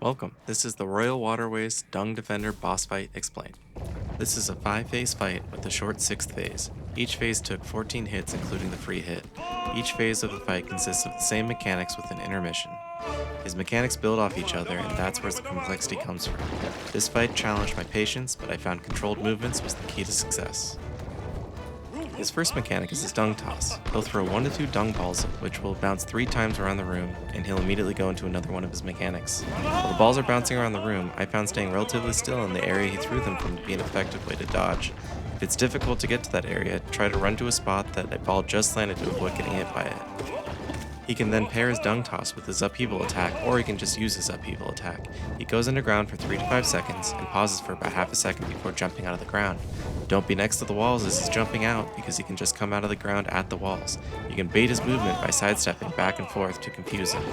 Welcome, this is the Royal Waterways Dung Defender boss fight explained. This is a 5-phase fight with a short 6th phase. Each phase took 14 hits including the free hit. Each phase of the fight consists of the same mechanics with an intermission. His mechanics build off each other and that's where the complexity comes from. This fight challenged my patience, but I found controlled movements was the key to success. His first mechanic is his Dung Toss. He'll throw 1 to 2 dung balls, which will bounce 3 times around the room, and he'll immediately go into another one of his mechanics. While the balls are bouncing around the room, I found staying relatively still in the area he threw them from to be an effective way to dodge. If it's difficult to get to that area, try to run to a spot that a ball just landed to avoid getting hit by it. He can then pair his Dung Toss with his Upheaval attack, or he can just use his Upheaval attack. He goes underground for 3 to 5 seconds, and pauses for about half a second before jumping out of the ground. Don't be next to the walls as he's jumping out, because he can just come out of the ground at the walls. You can bait his movement by sidestepping back and forth to confuse him.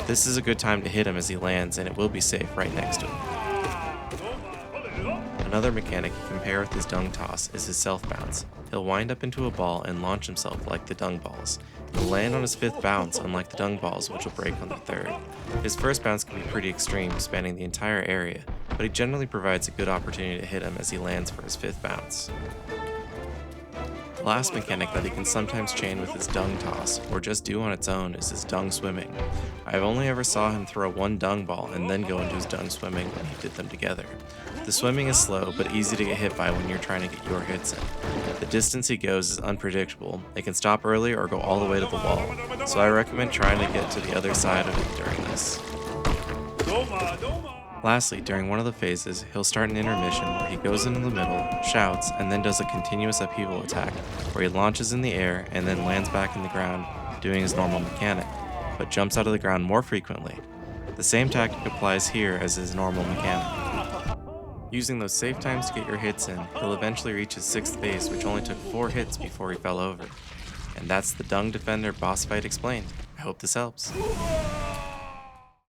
This is a good time to hit him as he lands, and it will be safe right next to him. Another mechanic he can pair with his Dung Toss is his Self Bounce. He'll wind up into a ball and launch himself like the dung balls. He'll land on his 5th bounce, unlike the dung balls, which will break on the 3rd. His first bounce can be pretty extreme, spanning the entire area, but he generally provides a good opportunity to hit him as he lands for his 5th bounce. The last mechanic that he can sometimes chain with his Dung Toss, or just do on its own, is his Dung Swimming. I've only ever saw him throw 1 dung ball and then go into his Dung Swimming when he did them together. The swimming is slow, but easy to get hit by when you're trying to get your hits in. The distance he goes is unpredictable. It can stop early or go all the way to the wall, so I recommend trying to get to the other side of it during this. Lastly, during one of the phases, he'll start an intermission where he goes into the middle, shouts, and then does a continuous Upheaval attack, where he launches in the air and then lands back in the ground, doing his normal mechanic, but jumps out of the ground more frequently. The same tactic applies here as his normal mechanic. Using those safe times to get your hits in, he'll eventually reach his 6th phase, which only took 4 hits before he fell over. And that's the Dung Defender boss fight explained. I hope this helps.